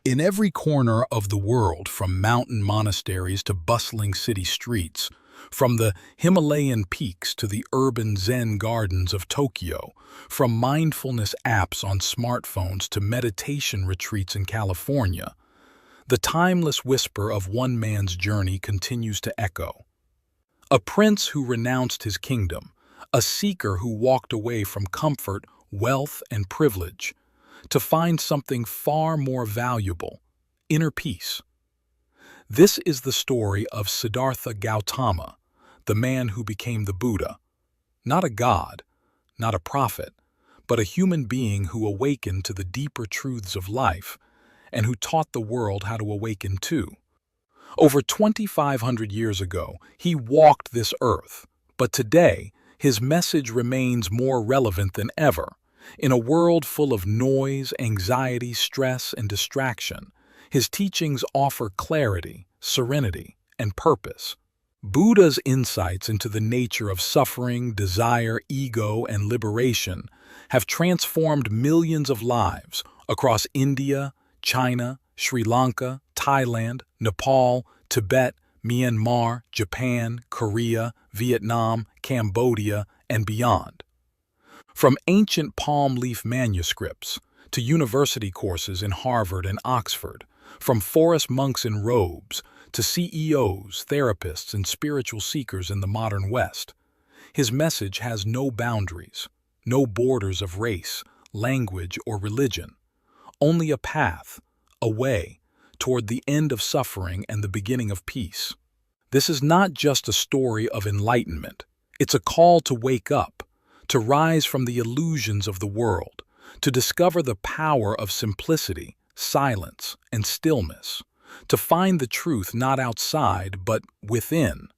In every corner of the world, from mountain monasteries to bustling city streets, from the Himalayan peaks to the urban Zen gardens of Tokyo, from mindfulness apps on smartphones to meditation retreats in California, the timeless whisper of one man's journey continues to echo. A prince who renounced his kingdom, a seeker who walked away from comfort, wealth, and privilege, to find something far more valuable, inner peace. This is the story of Siddhartha Gautama, the man who became the Buddha. Not a god, not a prophet, but a human being who awakened to the deeper truths of life and who taught the world how to awaken too. Over 2,500 years ago, he walked this earth, but today, his message remains more relevant than ever. In a world full of noise, anxiety, stress, and distraction, his teachings offer clarity, serenity, and purpose. Buddha's insights into the nature of suffering, desire, ego, and liberation have transformed millions of lives across India, China, Sri Lanka, Thailand, Nepal, Tibet, Myanmar, Japan, Korea, Vietnam, Cambodia, and beyond. From ancient palm leaf manuscripts to university courses in Harvard and Oxford, from forest monks in robes to CEOs, therapists, and spiritual seekers in the modern West, his message has no boundaries, no borders of race, language, or religion, only a path, a way, toward the end of suffering and the beginning of peace. This is not just a story of enlightenment, it's a call to wake up, to rise from the illusions of the world, to discover the power of simplicity, silence, and stillness, to find the truth not outside but within.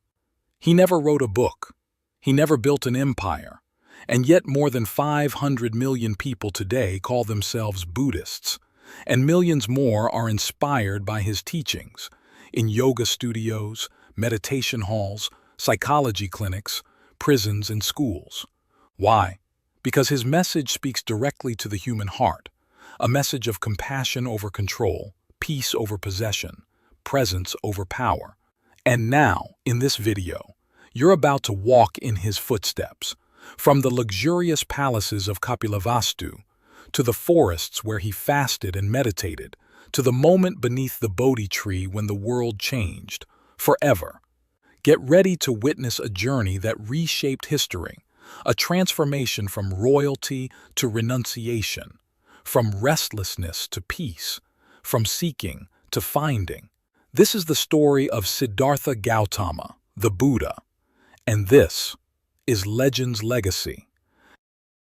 He never wrote a book, he never built an empire, and yet more than 500 million people today call themselves Buddhists, and millions more are inspired by his teachings in yoga studios, meditation halls, psychology clinics, prisons, and schools. Why? Because his message speaks directly to the human heart, a message of compassion over control, peace over possession, presence over power. And now, in this video, you're about to walk in his footsteps, from the luxurious palaces of Kapilavastu, to the forests where he fasted and meditated, to the moment beneath the Bodhi Tree when the world changed, forever. Get ready to witness a journey that reshaped history, a transformation from royalty to renunciation, from restlessness to peace, from seeking to finding. This is the story of Siddhartha Gautama, the Buddha, and this is legend's legacy.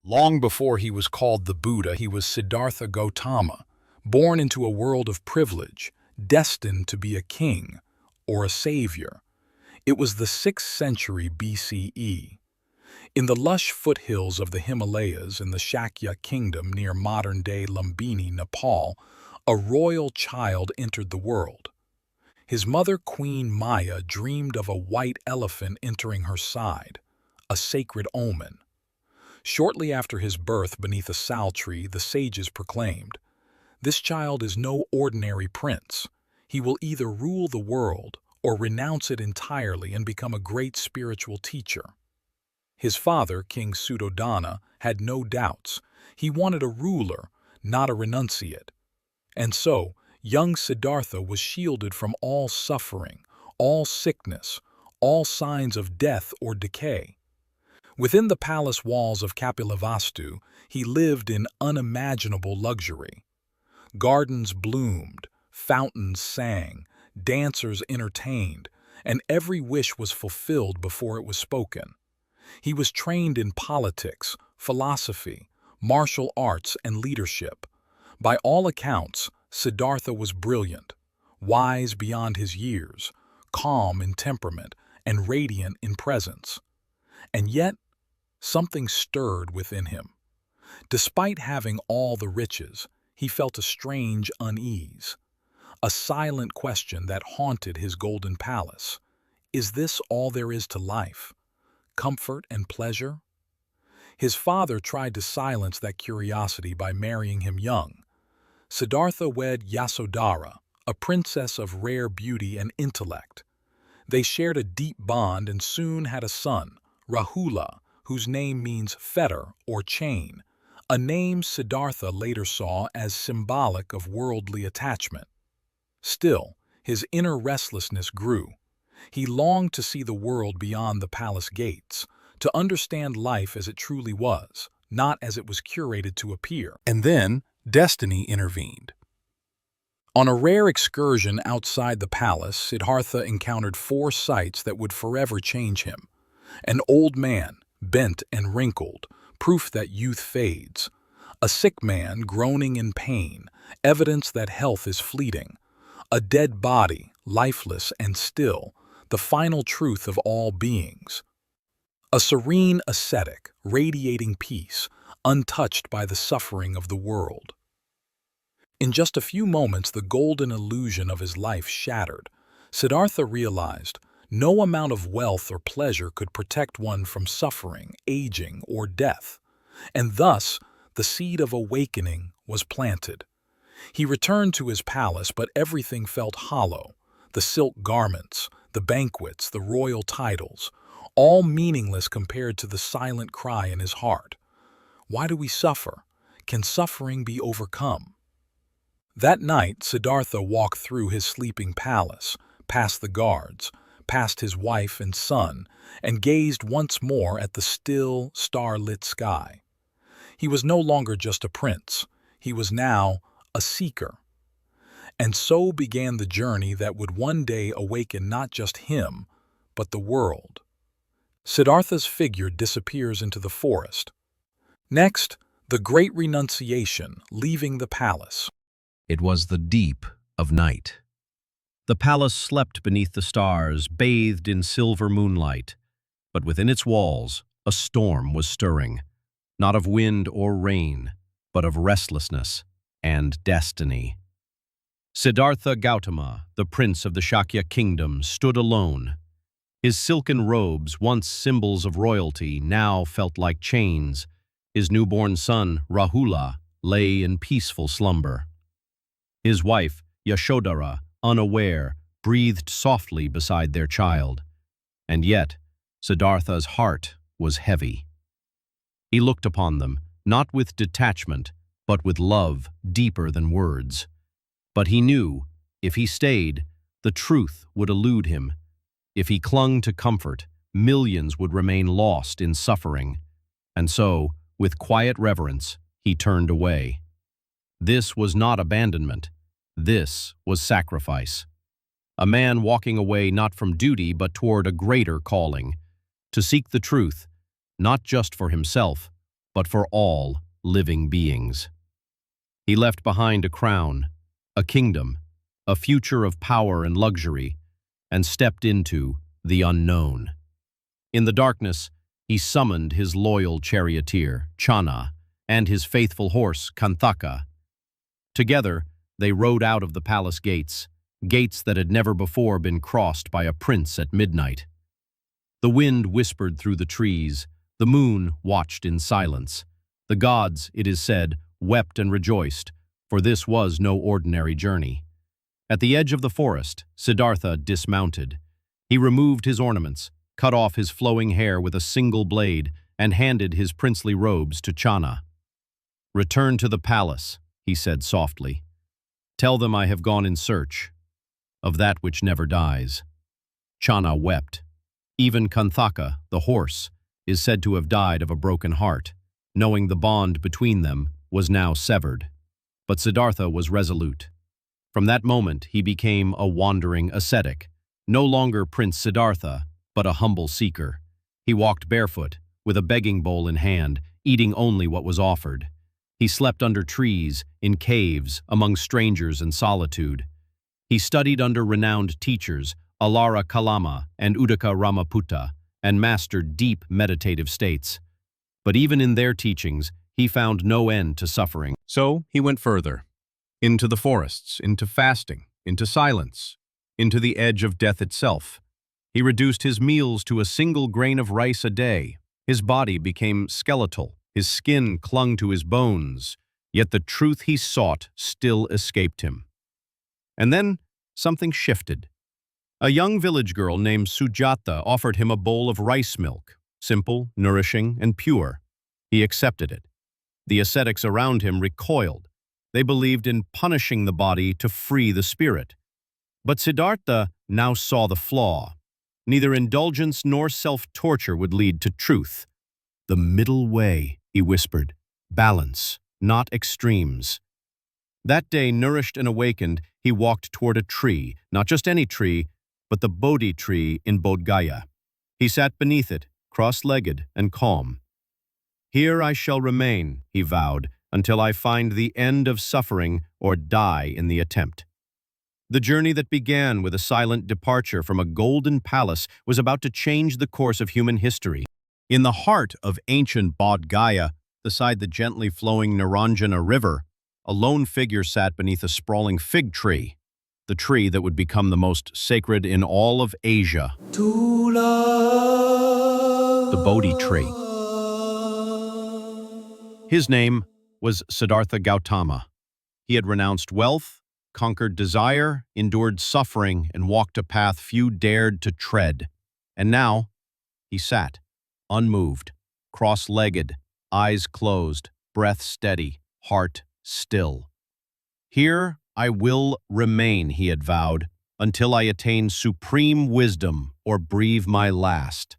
Long before he was called the Buddha, he was Siddhartha Gautama, born into a world of privilege, destined to be a king or a savior. It was the 6th century BCE. In the lush foothills of the Himalayas in the Shakya kingdom near modern-day Lumbini, Nepal, a royal child entered the world. His mother, Queen Maya, dreamed of a white elephant entering her side, a sacred omen. Shortly after his birth beneath a sal tree, the sages proclaimed, "This child is no ordinary prince. He will either rule the world or renounce it entirely and become a great spiritual teacher." His father, King Suddhodana, had no doubts. He wanted a ruler, not a renunciate. And so, young Siddhartha was shielded from all suffering, all sickness, all signs of death or decay. Within the palace walls of Kapilavastu, he lived in unimaginable luxury. Gardens bloomed, fountains sang, dancers entertained, and every wish was fulfilled before it was spoken. He was trained in politics, philosophy, martial arts, and leadership. By all accounts, Siddhartha was brilliant, wise beyond his years, calm in temperament, and radiant in presence. And yet, something stirred within him. Despite having all the riches, he felt a strange unease, a silent question that haunted his golden palace. Is this all there is to life? Comfort and pleasure? His father tried to silence that curiosity by marrying him young. Siddhartha wed Yasodhara, a princess of rare beauty and intellect. They shared a deep bond and soon had a son, Rahula, whose name means fetter or chain, a name Siddhartha later saw as symbolic of worldly attachment. Still, his inner restlessness grew. He longed to see the world beyond the palace gates, to understand life as it truly was, not as it was curated to appear. And then, destiny intervened. On a rare excursion outside the palace, Siddhartha encountered four sights that would forever change him. An old man, bent and wrinkled, proof that youth fades. A sick man groaning in pain, evidence that health is fleeting. A dead body, lifeless and still, the final truth of all beings. A serene ascetic, radiating peace, untouched by the suffering of the world. In just a few moments, the golden illusion of his life shattered. Siddhartha realized no amount of wealth or pleasure could protect one from suffering, aging, or death. And thus, the seed of awakening was planted. He returned to his palace, but everything felt hollow. The silk garments, the banquets, the royal titles, all meaningless compared to the silent cry in his heart. Why do we suffer? Can suffering be overcome? That night, Siddhartha walked through his sleeping palace, past the guards, past his wife and son, and gazed once more at the still, star-lit sky. He was no longer just a prince. He was now a seeker. And so began the journey that would one day awaken not just him, but the world. Siddhartha's figure disappears into the forest. Next, the Great Renunciation, leaving the palace. It was the deep of night. The palace slept beneath the stars, bathed in silver moonlight. But within its walls, a storm was stirring, not of wind or rain, but of restlessness and destiny. Siddhartha Gautama, the prince of the Shakya kingdom, stood alone. His silken robes, once symbols of royalty, now felt like chains. His newborn son, Rahula, lay in peaceful slumber. His wife, Yashodhara, unaware, breathed softly beside their child. And yet, Siddhartha's heart was heavy. He looked upon them, not with detachment, but with love deeper than words. But he knew, if he stayed, the truth would elude him. If he clung to comfort, millions would remain lost in suffering. And so, with quiet reverence, he turned away. This was not abandonment. This was sacrifice. A man walking away not from duty but toward a greater calling, to seek the truth, not just for himself, but for all living beings. He left behind a crown, a kingdom, a future of power and luxury, and stepped into the unknown. In the darkness, he summoned his loyal charioteer, Channa, and his faithful horse, Kanthaka. Together, they rode out of the palace gates, gates that had never before been crossed by a prince at midnight. The wind whispered through the trees, the moon watched in silence. The gods, it is said, wept and rejoiced, for this was no ordinary journey. At the edge of the forest, Siddhartha dismounted. He removed his ornaments, cut off his flowing hair with a single blade, and handed his princely robes to Channa. "Return to the palace," he said softly. "Tell them I have gone in search of that which never dies." Channa wept. Even Kanthaka, the horse, is said to have died of a broken heart, knowing the bond between them was now severed. But Siddhartha was resolute. From that moment he became a wandering ascetic, no longer Prince Siddhartha, but a humble seeker. He walked barefoot, with a begging bowl in hand, eating only what was offered. He slept under trees, in caves, among strangers and solitude. He studied under renowned teachers, Alara Kalama and Uddaka Ramaputta, and mastered deep meditative states. But even in their teachings, he found no end to suffering. So he went further, into the forests, into fasting, into silence, into the edge of death itself. He reduced his meals to a single grain of rice a day. His body became skeletal. His skin clung to his bones. Yet the truth he sought still escaped him. And then something shifted. A young village girl named Sujata offered him a bowl of rice milk, simple, nourishing, and pure. He accepted it. The ascetics around him recoiled. They believed in punishing the body to free the spirit. But Siddhartha now saw the flaw. Neither indulgence nor self-torture would lead to truth. The middle way, he whispered. Balance, not extremes. That day, nourished and awakened, he walked toward a tree, not just any tree, but the Bodhi Tree in Bodh Gaya. He sat beneath it, cross-legged and calm. Here I shall remain, he vowed, until I find the end of suffering or die in the attempt. The journey that began with a silent departure from a golden palace was about to change the course of human history. In the heart of ancient Bodh Gaya, beside the gently flowing Naranjana River, a lone figure sat beneath a sprawling fig tree, the tree that would become the most sacred in all of Asia. The Bodhi Tree. His name was Siddhartha Gautama. He had renounced wealth, conquered desire, endured suffering, and walked a path few dared to tread. And now, he sat, unmoved, cross-legged, eyes closed, breath steady, heart still. Here I will remain, he had vowed, until I attain supreme wisdom or breathe my last.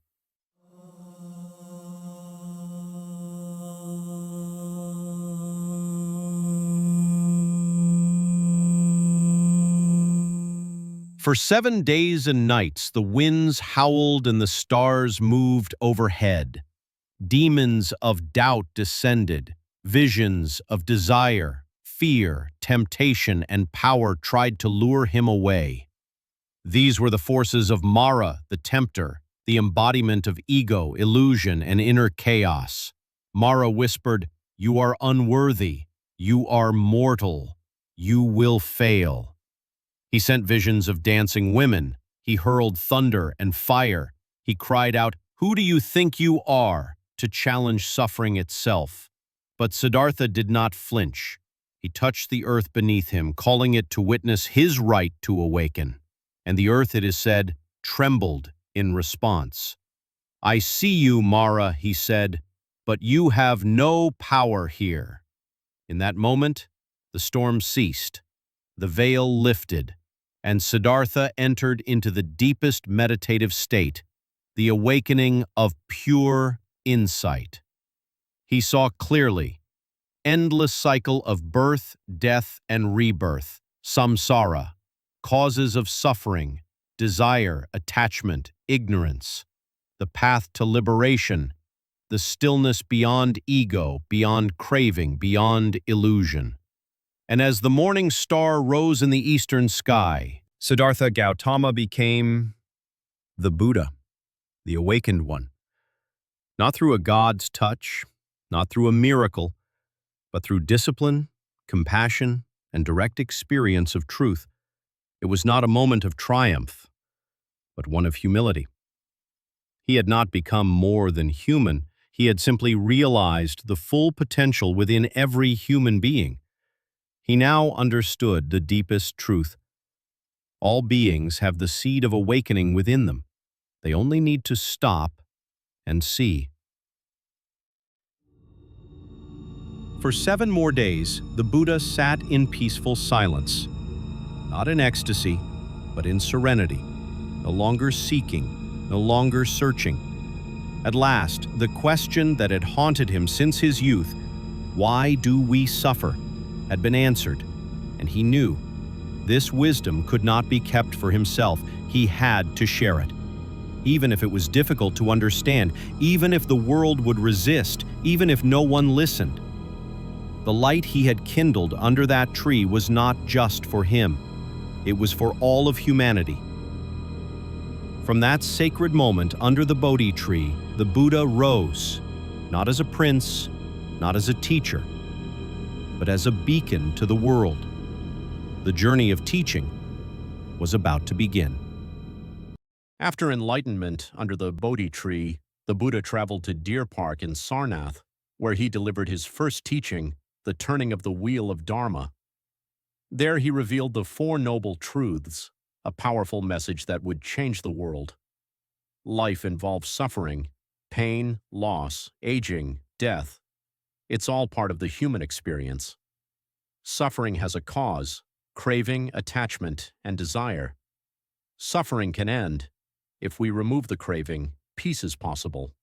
For 7 days and nights, the winds howled and the stars moved overhead. Demons of doubt descended, visions of desire, fear, temptation, and power tried to lure him away. These were the forces of Mara, the tempter, the embodiment of ego, illusion, and inner chaos. Mara whispered, "You are unworthy. You are mortal. You will fail." He sent visions of dancing women. He hurled thunder and fire. He cried out, "Who do you think you are?" to challenge suffering itself. But Siddhartha did not flinch. He touched the earth beneath him, calling it to witness his right to awaken. And the earth, it is said, trembled in response. "I see you, Mara," he said, "but you have no power here." In that moment, the storm ceased, the veil lifted, and Siddhartha entered into the deepest meditative state, the awakening of pure insight. He saw clearly, endless cycle of birth, death, and rebirth, samsara, causes of suffering, desire, attachment, ignorance, the path to liberation, the stillness beyond ego, beyond craving, beyond illusion. And as the morning star rose in the eastern sky, Siddhartha Gautama became the Buddha, the awakened one. Not through a God's touch, not through a miracle, but through discipline, compassion, and direct experience of truth. It was not a moment of triumph, but one of humility. He had not become more than human. He had simply realized the full potential within every human being. He now understood the deepest truth. All beings have the seed of awakening within them. They only need to stop and see. For 7 more days, the Buddha sat in peaceful silence, not in ecstasy, but in serenity, no longer seeking, no longer searching. At last, the question that had haunted him since his youth, "Why do we suffer?" had been answered, and he knew this wisdom could not be kept for himself. He had to share it. Even if it was difficult to understand, even if the world would resist, even if no one listened. The light he had kindled under that tree was not just for him. It was for all of humanity. From that sacred moment under the Bodhi tree, the Buddha rose, not as a prince, not as a teacher, but as a beacon to the world. The journey of teaching was about to begin. After enlightenment under the Bodhi tree, the Buddha traveled to Deer Park in Sarnath, where he delivered his first teaching, the the turning of the wheel of Dharma. There he revealed the Four Noble Truths, a powerful message that would change the world. Life involves suffering, pain, loss, aging, death. It's all part of the human experience. Suffering has a cause: craving, attachment, and desire. Suffering can end. If we remove the craving, peace is possible.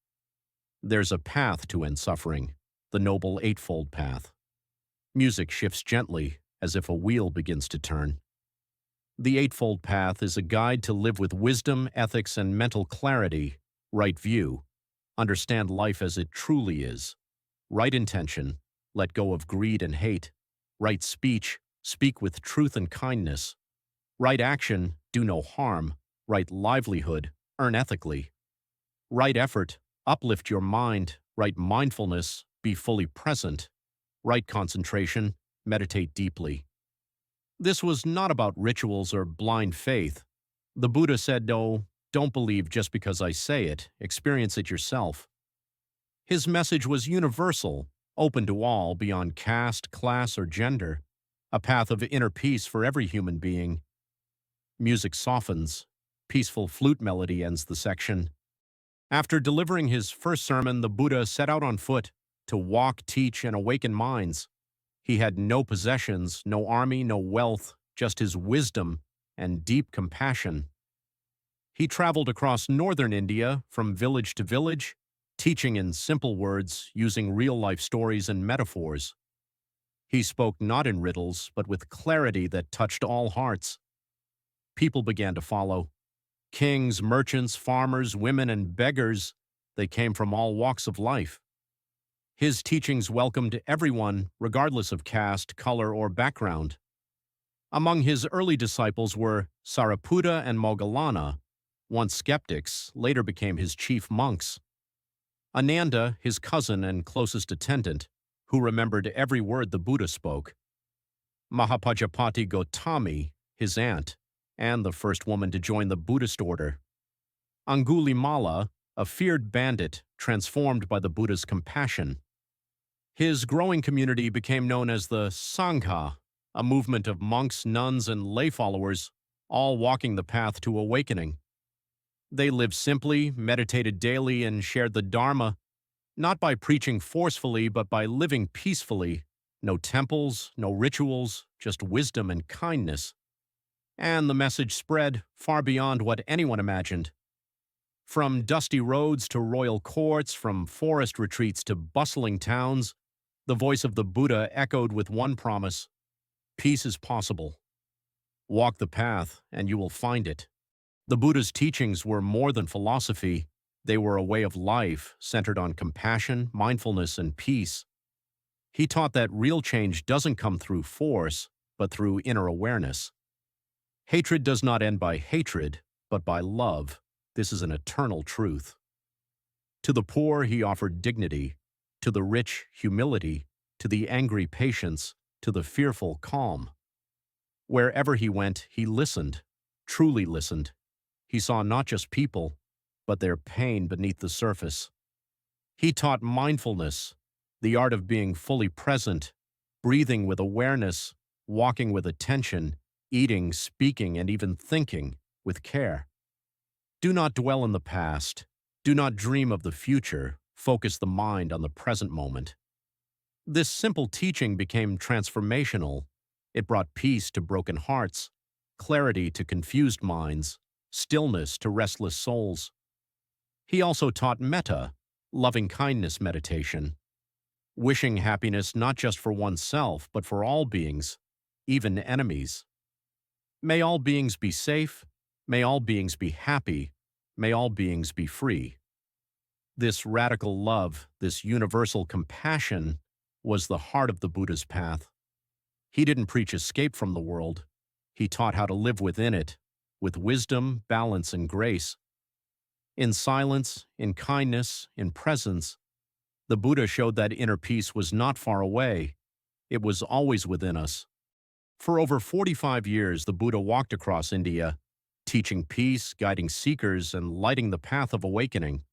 There's a path to end suffering, the Noble Eightfold Path. Music shifts gently, as if a wheel begins to turn. The Eightfold Path is a guide to live with wisdom, ethics, and mental clarity, right view. Understand life as it truly is. Right intention, let go of greed and hate. Right speech, speak with truth and kindness. Right action, do no harm. Right livelihood, earn ethically. Right effort, uplift your mind. Right mindfulness, be fully present. Right concentration, meditate deeply. This was not about rituals or blind faith. The Buddha said, no, don't believe just because I say it, experience it yourself. His message was universal, open to all beyond caste, class, or gender, a path of inner peace for every human being. Music softens. Peaceful flute melody ends the section. After delivering his first sermon, the Buddha set out on foot to walk, teach, and awaken minds. He had no possessions, no army, no wealth, just his wisdom and deep compassion. He traveled across northern India, from village to village, teaching in simple words, using real-life stories and metaphors. He spoke not in riddles, but with clarity that touched all hearts. People began to follow. Kings, merchants, farmers, women, and beggars, they came from all walks of life. His teachings welcomed everyone, regardless of caste, color, or background. Among his early disciples were Sariputta and Moggallana, once skeptics, later became his chief monks. Ananda, his cousin and closest attendant, who remembered every word the Buddha spoke. Mahaparinirvana Gautami, his aunt, and the first woman to join the Buddhist order. Angulimala, a feared bandit transformed by the Buddha's compassion. His growing community became known as the Sangha, a movement of monks, nuns, and lay followers, all walking the path to awakening. They lived simply, meditated daily, and shared the Dharma, not by preaching forcefully, but by living peacefully. No temples, no rituals, just wisdom and kindness. And the message spread far beyond what anyone imagined. From dusty roads to royal courts, from forest retreats to bustling towns, the voice of the Buddha echoed with one promise: peace is possible. Walk the path, and you will find it. The Buddha's teachings were more than philosophy. They were a way of life centered on compassion, mindfulness, and peace. He taught that real change doesn't come through force, but through inner awareness. Hatred does not end by hatred, but by love. This is an eternal truth. To the poor, he offered dignity. To the rich, humility. To the angry, patience. To the fearful, calm. Wherever he went, he listened, truly listened. He saw not just people, but their pain beneath the surface. He taught mindfulness, the art of being fully present, breathing with awareness, walking with attention, eating, speaking, and even thinking with care. Do not dwell in the past. Do not dream of the future. Focus the mind on the present moment. This simple teaching became transformational. It brought peace to broken hearts, clarity to confused minds, stillness to restless souls. He also taught metta, loving-kindness meditation, wishing happiness not just for oneself, but for all beings, even enemies. May all beings be safe. May all beings be happy. May all beings be free. This radical love, this universal compassion, was the heart of the Buddha's path. He didn't preach escape from the world. He taught how to live within it, with wisdom, balance, and grace. In silence, in kindness, in presence, the Buddha showed that inner peace was not far away. It was always within us. For over 45 years, the Buddha walked across India, teaching peace, guiding seekers, and lighting the path of awakening.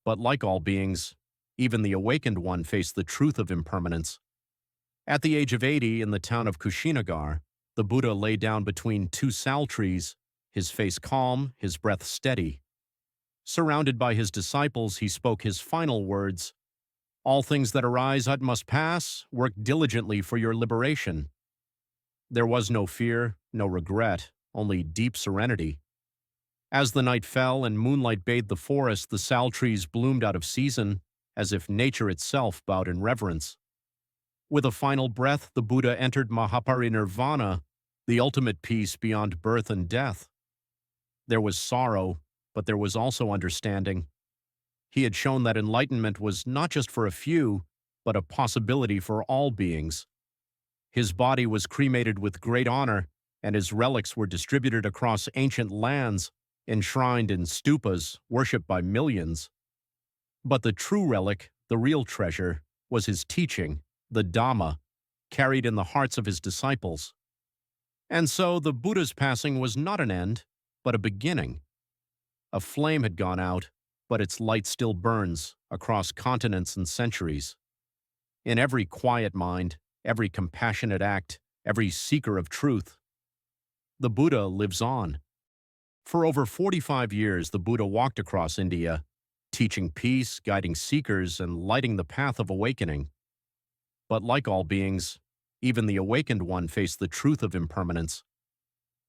But like all beings, even the awakened one faced the truth of impermanence. At the age of 80 in the town of Kushinagar, the Buddha lay down between two sal trees, his face calm, his breath steady. Surrounded by his disciples, he spoke his final words: "All things that arise must pass. Work diligently for your liberation." There was no fear, no regret, only deep serenity. As the night fell and moonlight bathed the forest, the sal trees bloomed out of season, as if nature itself bowed in reverence. With a final breath, the Buddha entered Mahaparinirvana, the ultimate peace beyond birth and death. There was sorrow, but there was also understanding. He had shown that enlightenment was not just for a few, but a possibility for all beings. His body was cremated with great honor, and his relics were distributed across ancient lands, enshrined in stupas, worshipped by millions. But the true relic, the real treasure, was his teaching, the Dhamma, carried in the hearts of his disciples. And so the Buddha's passing was not an end, but a beginning. A flame had gone out, but its light still burns across continents and centuries. In every quiet mind, every compassionate act, every seeker of truth, the Buddha lives on. For over 45 years, the Buddha walked across India, teaching peace, guiding seekers, and lighting the path of awakening. But like all beings, even the awakened one faced the truth of impermanence.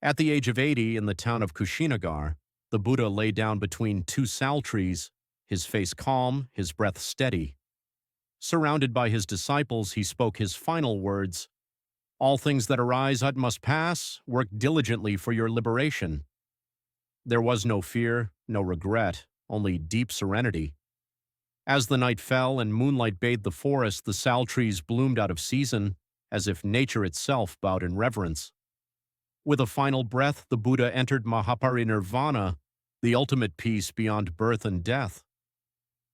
At the age of 80 in the town of Kushinagar, the Buddha lay down between two sal trees, his face calm, his breath steady. Surrounded by his disciples, he spoke his final words: "All things that arise must pass. Work diligently for your liberation." There was no fear, no regret, only deep serenity. As the night fell and moonlight bathed the forest, the sal trees bloomed out of season, as if nature itself bowed in reverence. With a final breath, the Buddha entered Mahaparinirvana, the ultimate peace beyond birth and death.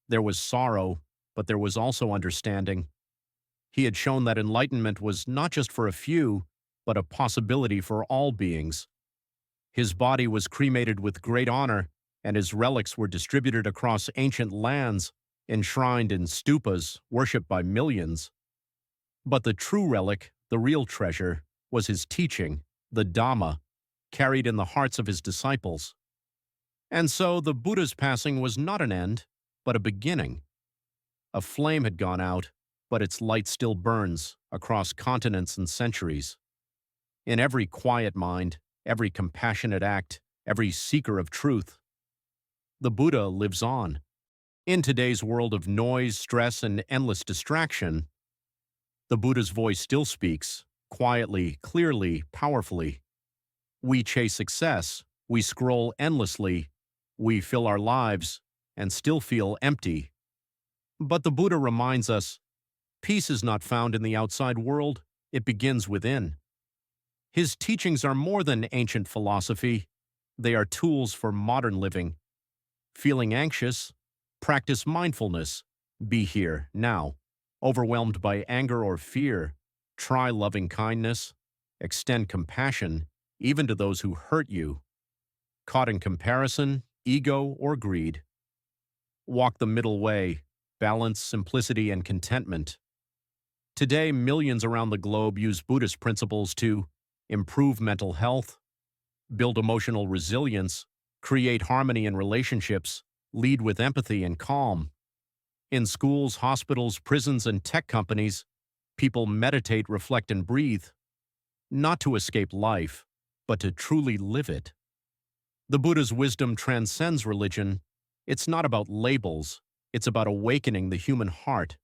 There was sorrow, but there was also understanding. He had shown that enlightenment was not just for a few, but a possibility for all beings. His body was cremated with great honor, and his relics were distributed across ancient lands, enshrined in stupas, worshipped by millions. But the true relic, the real treasure, was his teaching, the Dhamma, carried in the hearts of his disciples. And so the Buddha's passing was not an end, but a beginning. A flame had gone out, but its light still burns across continents and centuries. In every quiet mind, every compassionate act, every seeker of truth, the Buddha lives on. In today's world of noise, stress, and endless distraction, the Buddha's voice still speaks, quietly, clearly, powerfully. We chase success, we scroll endlessly, we fill our lives, and still feel empty. But the Buddha reminds us, peace is not found in the outside world, it begins within. His teachings are more than ancient philosophy, they are tools for modern living. Feeling anxious? Practice mindfulness. Be here, now. Overwhelmed by anger or fear? Try loving kindness. Extend compassion, even to those who hurt you. Caught in comparison, ego, or greed? Walk the middle way. Balance, simplicity, and contentment. Today, millions around the globe use Buddhist principles to improve mental health, build emotional resilience, create harmony in relationships, lead with empathy and calm. In schools, hospitals, prisons, and tech companies, people meditate, reflect, and breathe, not to escape life, but to truly live it. The Buddha's wisdom transcends religion. It's not about labels, it's about awakening the human heart.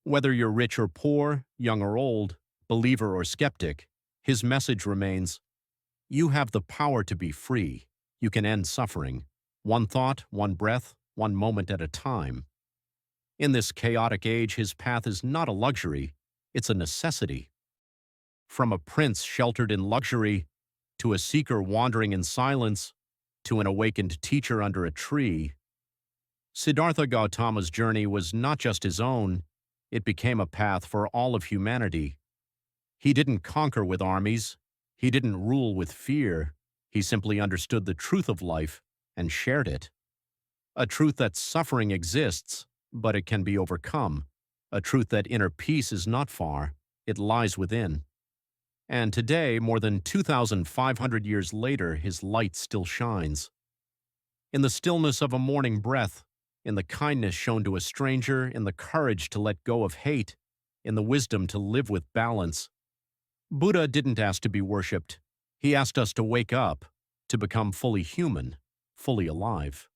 Whether you're rich or poor, young or old, believer or skeptic, his message remains: you have the power to be free. You can end suffering. One thought, one breath, one moment at a time. In this chaotic age, his path is not a luxury, it's a necessity. From a prince sheltered in luxury, to a seeker wandering in silence, to an awakened teacher under a tree, Siddhartha Gautama's journey was not just his own, it became a path for all of humanity. He didn't conquer with armies, he didn't rule with fear, he simply understood the truth of life and shared it. A truth that suffering exists, but it can be overcome. A truth that inner peace is not far, It lies within. And today, more than 2,500 years later, his light still shines. In the stillness of a morning breath, in the kindness shown to a stranger, in the courage to let go of hate, in the wisdom to live with balance. Buddha didn't ask to be worshipped. He asked us to wake up, to become fully human, fully alive.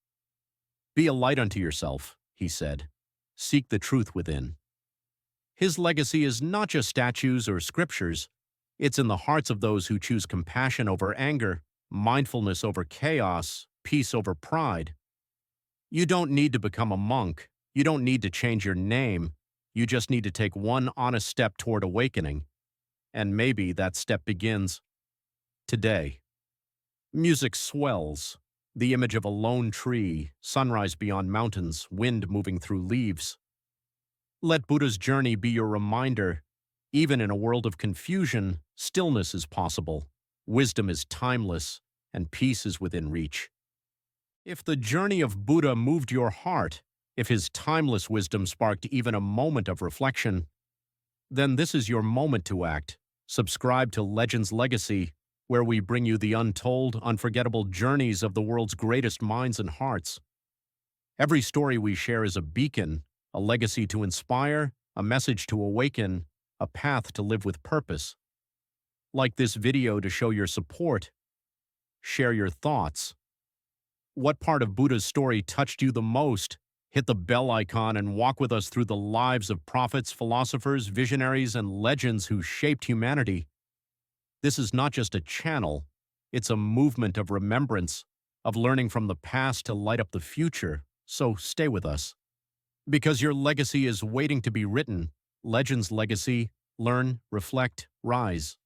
Be a light unto yourself, he said. Seek the truth within. His legacy is not just statues or scriptures. It's in the hearts of those who choose compassion over anger, mindfulness over chaos, peace over pride. You don't need to become a monk. You don't need to change your name. You just need to take one honest step toward awakening. And maybe that step begins today. Music swells. The image of a lone tree, sunrise beyond mountains, wind moving through leaves. Let Buddha's journey be your reminder. Even in a world of confusion, stillness is possible, wisdom is timeless, and peace is within reach. If the journey of Buddha moved your heart, if his timeless wisdom sparked even a moment of reflection, then this is your moment to act. Subscribe to Legends Legacy, where we bring you the untold, unforgettable journeys of the world's greatest minds and hearts. Every story we share is a beacon, a legacy to inspire, a message to awaken, a path to live with purpose. Like this video to show your support. Share your thoughts. What part of Buddha's story touched you the most? Hit the bell icon and walk with us through the lives of prophets, philosophers, visionaries, and legends who shaped humanity. This is not just a channel, it's a movement of remembrance, of learning from the past to light up the future, so stay with us. Because your legacy is waiting to be written. Legends Legacy. Learn, reflect, rise.